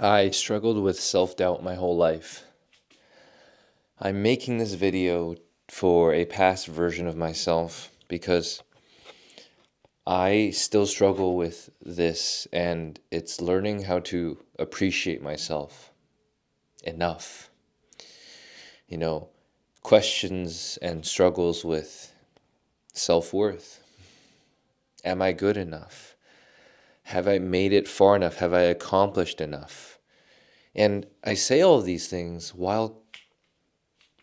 I struggled with self-doubt my whole life. I'm making this video for a past version of myself because I still struggle with this, and it's learning how to appreciate myself enough. You know, questions and struggles with self-worth. Am I good enough? Have I made it far enough? Have I accomplished enough? And I say all of these things while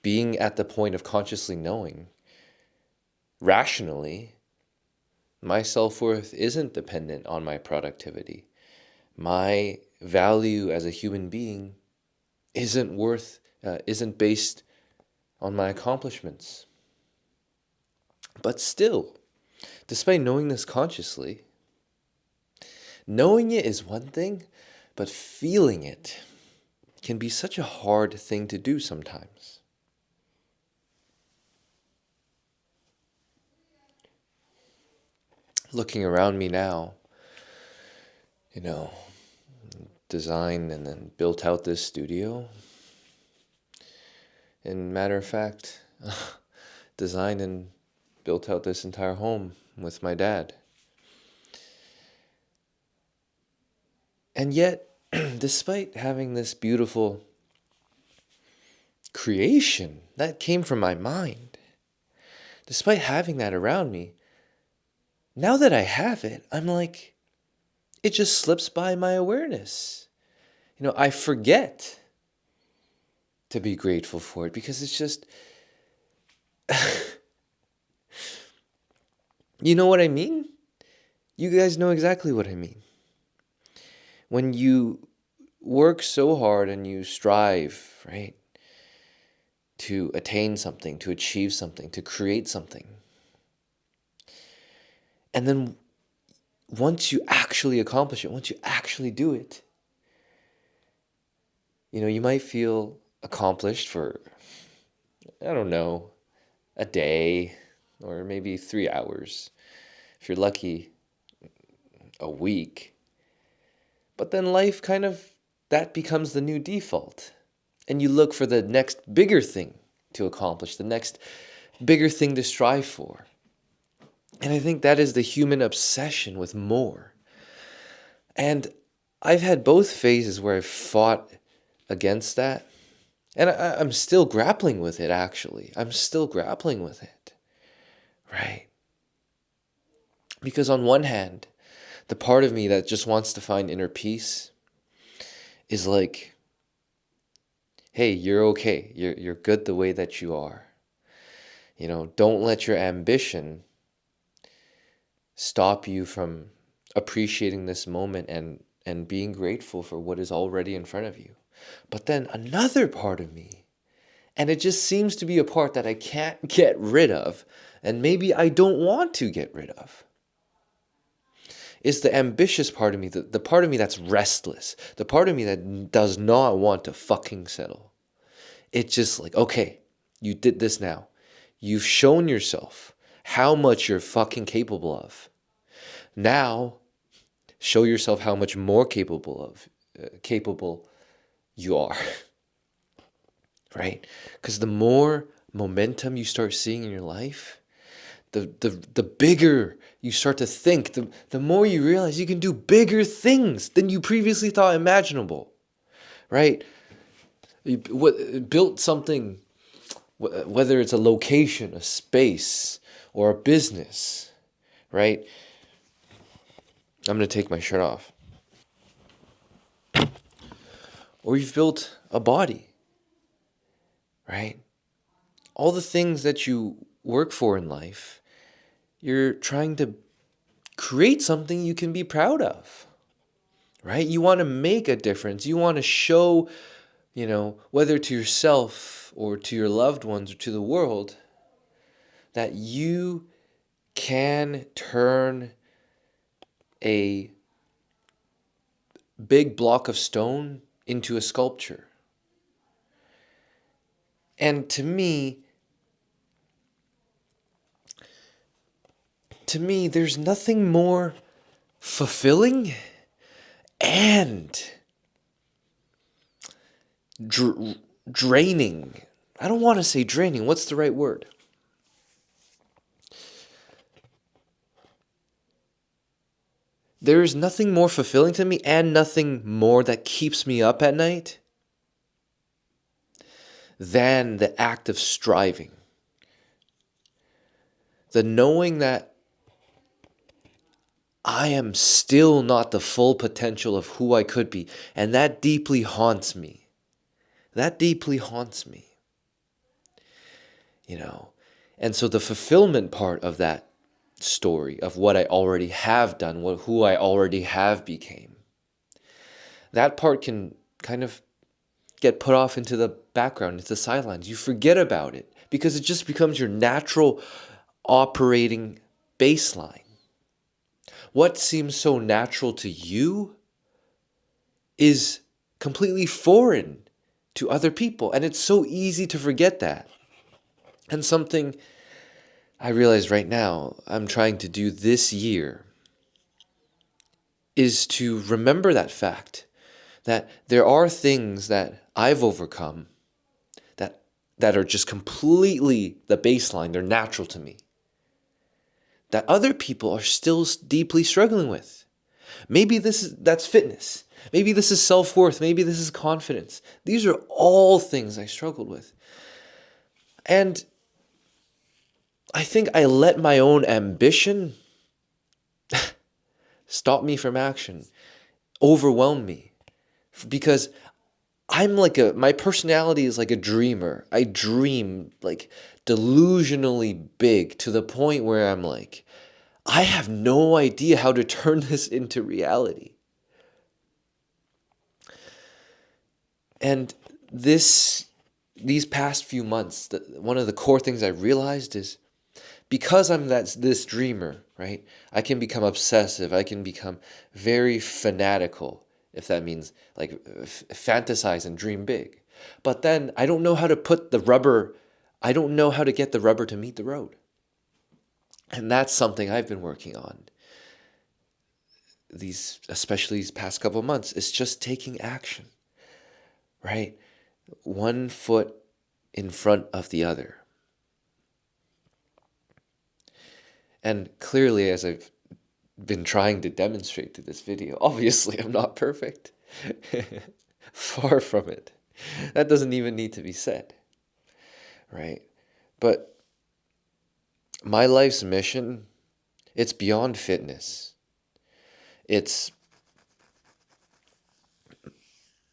being at the point of consciously knowing, rationally, my self-worth isn't dependent on my productivity. My value as a human being isn't based on my accomplishments. But still, despite knowing this consciously, knowing it is one thing, but feeling it can be such a hard thing to do sometimes. Looking around me now, designed and then built out this studio. And matter of fact, designed and built out this entire home with my dad. And yet, despite having this beautiful creation that came from my mind, despite having that around me, now that I have it, I'm like, it just slips by my awareness. I forget to be grateful for it because it's just, you know what I mean? You guys know exactly what I mean. When you work so hard and you strive, right, to attain something, to achieve something, to create something, and then once you actually accomplish it, once you actually do it, you might feel accomplished for, I don't know, a day or maybe 3 hours. If you're lucky, a week. But then life that becomes the new default. And you look for the next bigger thing to accomplish, the next bigger thing to strive for. And I think that is the human obsession with more. And I've had both phases where I've fought against that. And I'm still grappling with it, actually. I'm still grappling with it. Right? Because on one hand, the part of me that just wants to find inner peace is like, hey, you're okay. You're good the way that you are. Don't let your ambition stop you from appreciating this moment and being grateful for what is already in front of you. But then another part of me, and it just seems to be a part that I can't get rid of, and maybe I don't want to get rid of, is the ambitious part of me, the part of me that's restless, the part of me that does not want to fucking settle. It's just like, okay, you did this now. You've shown yourself how much you're fucking capable of. Now, show yourself how much more capable you are. Right? Because the more momentum you start seeing in your life, the bigger you start to think, the more you realize you can do bigger things than you previously thought imaginable. Right? You built something, whether it's a location, a space, or a business, right? I'm going to take my shirt off. Or you've built a body, right? All the things that you work for in life, you're trying to create something you can be proud of, right? You want to make a difference. You want to show, whether to yourself or to your loved ones or to the world, that you can turn a big block of stone into a sculpture. And to me, there's nothing more fulfilling and dr- draining. I don't want to say draining. What's the right word? There is nothing more fulfilling to me and nothing more that keeps me up at night than the act of striving. The knowing that I am still not the full potential of who I could be. And that deeply haunts me. That deeply haunts me. You know? And so the fulfillment part of that story, of what I already have done, who I already have became, that part can kind of get put off into the background, into the sidelines. You forget about it because it just becomes your natural operating baseline. What seems so natural to you is completely foreign to other people. And it's so easy to forget that. And something I realize right now I'm trying to do this year is to remember that fact that there are things that I've overcome that are just completely the baseline, they're natural to me, that other people are still deeply struggling with. Maybe that's fitness. Maybe this is self-worth. Maybe this is confidence. These are all things I struggled with. And I think I let my own ambition stop me from action, overwhelm me. Because my personality is like a dreamer. I dream like delusionally big to the point where I'm like, I have no idea how to turn this into reality. And these past few months, one of the core things I realized is because I'm this dreamer, right? I can become obsessive. I can become very fanatical, if that means like fantasize and dream big. But then I don't know how to I don't know how to get the rubber to meet the road. And that's something I've been working on. Especially these past couple of months, it's just taking action, right? One foot in front of the other. And clearly, as I've been trying to demonstrate through this video, obviously I'm not perfect. Far from it. That doesn't even need to be said, right? But my life's mission, it's beyond fitness. It's,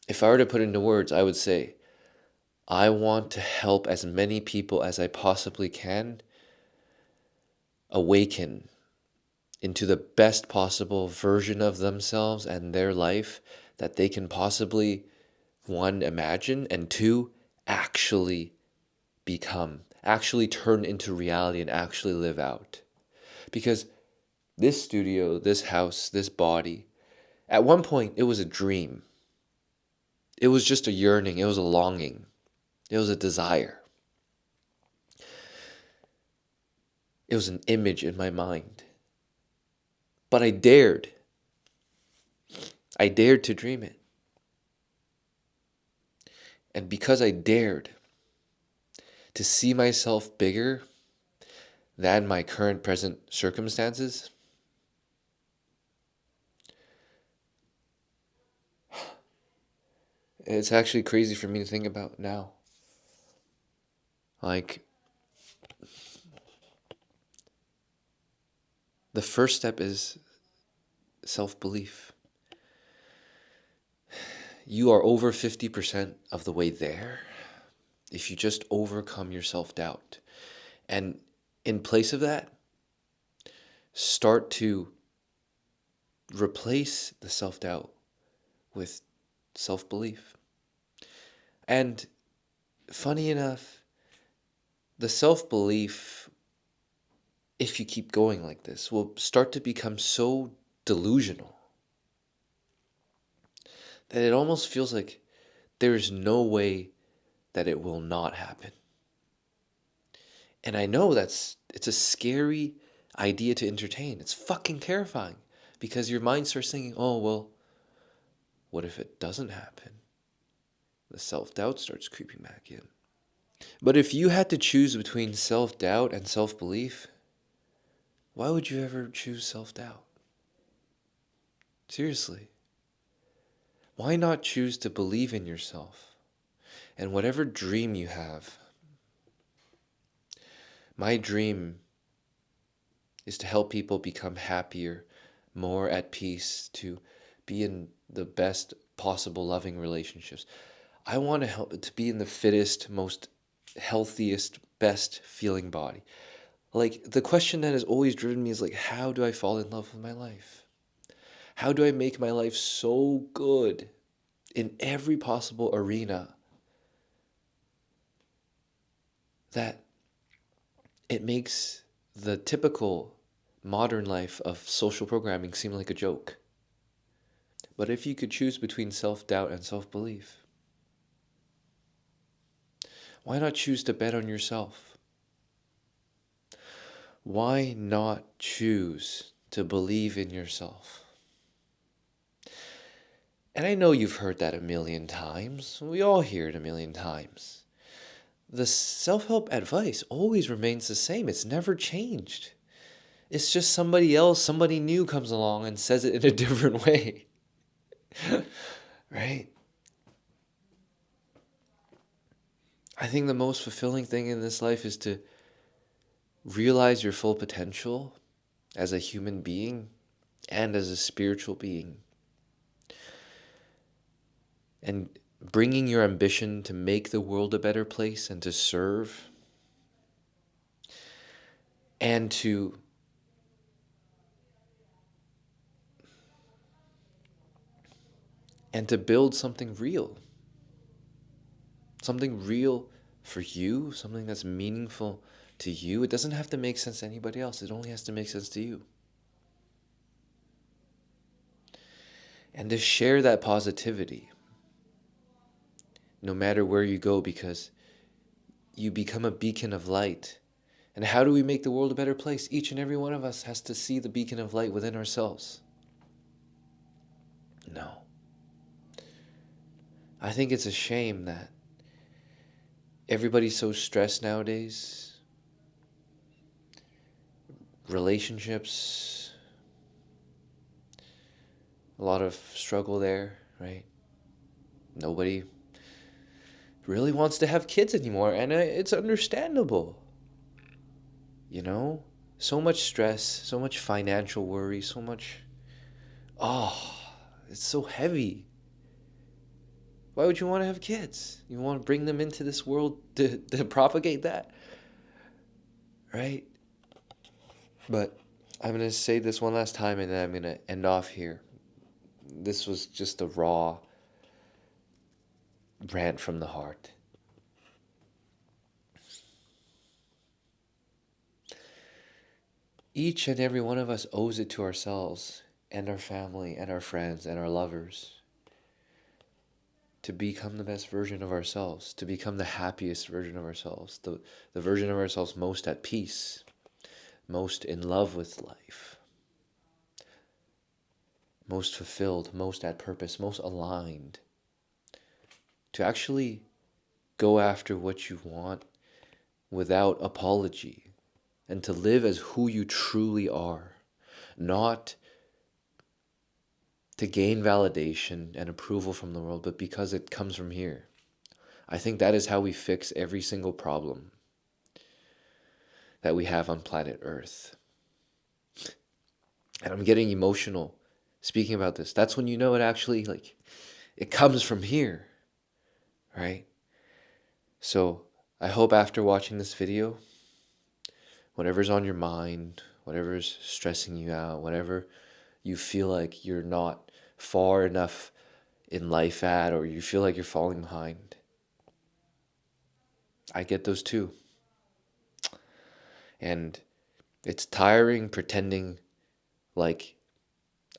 if I were to put it into words, I would say, I want to help as many people as I possibly can awaken into the best possible version of themselves and their life that they can possibly, one, imagine, and two, actually become, actually turn into reality and actually live out. Because this studio, this house, this body, at one point it was a dream. It was just a yearning, it was a longing, it was a desire. It was an image in my mind. But I dared to dream it. And because I dared to see myself bigger than my current present circumstances, it's actually crazy for me to think about now. Like, the first step is self-belief. You are over 50% of the way there if you just overcome your self-doubt. And in place of that, start to replace the self-doubt with self-belief. And funny enough, the self-belief, if you keep going like this, will start to become so delusional that it almost feels like there's no way that it will not happen. And I know it's a scary idea to entertain. It's fucking terrifying because your mind starts thinking, oh, well, what if it doesn't happen? the self-doubt starts creeping back in. But if you had to choose between self-doubt and self-belief, why would you ever choose self-doubt? Seriously. Why not choose to believe in yourself and whatever dream you have? My dream is to help people become happier, more at peace, to be in the best possible loving relationships. I want to help to be in the fittest, most healthiest, best feeling body. Like, the question that has always driven me is like, how do I fall in love with my life? How do I make my life so good in every possible arena that it makes the typical modern life of social programming seem like a joke? But if you could choose between self-doubt and self-belief, why not choose to bet on yourself? Why not choose to believe in yourself? And I know you've heard that a million times. We all hear it a million times. The self-help advice always remains the same. It's never changed. It's just somebody else, somebody new comes along and says it in a different way. Right? I think the most fulfilling thing in this life is to realize your full potential as a human being and as a spiritual being. And bringing your ambition to make the world a better place and to serve and to build something real. Something real for you, something that's meaningful to you. It doesn't have to make sense to anybody else. It only has to make sense to you. And to share that positivity, no matter where you go, because you become a beacon of light. And how do we make the world a better place? Each and every one of us has to see the beacon of light within ourselves. No. I think it's a shame that everybody's so stressed nowadays. Relationships, a lot of struggle there, right? Nobody really wants to have kids anymore, and it's understandable. You know? So much stress, so much financial worry, so much... Oh, it's so heavy. Why would you want to have kids? You want to bring them into this world to propagate that? Right? But I'm going to say this one last time and then I'm going to end off here. This was just a raw rant from the heart. Each and every one of us owes it to ourselves and our family and our friends and our lovers to become the best version of ourselves, to become the happiest version of ourselves, the version of ourselves most at peace, most in love with life, most fulfilled, most at purpose, most aligned, to actually go after what you want without apology, and to live as who you truly are, not to gain validation and approval from the world, but because it comes from here. I think that is how we fix every single problem that we have on planet Earth. And I'm getting emotional speaking about this. That's when you know it actually, like, it comes from here, right? So I hope after watching this video, whatever's on your mind, whatever's stressing you out, whatever you feel like you're not far enough in life at, or you feel like you're falling behind, I get those too. And it's tiring pretending like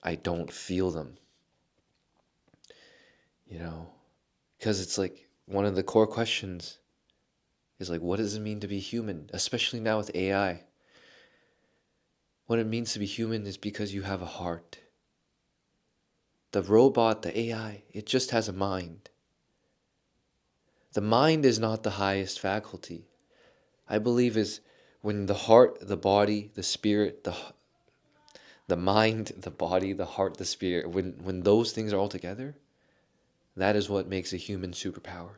I don't feel them, you know, because it's like one of the core questions is like, what does it mean to be human? Especially now with AI. What it means to be human is because you have a heart. The robot, the AI, it just has a mind. The mind is not the highest faculty. I believe is when the heart, the body, the spirit, the mind, the body, the heart, the spirit, when those things are all together, that is what makes a human superpower.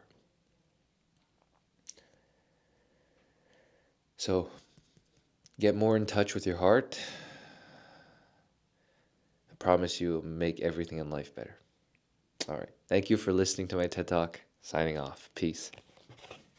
So get more in touch with your heart. I promise you it'll make everything in life better. All right. Thank you for listening to my TED Talk. Signing off. Peace.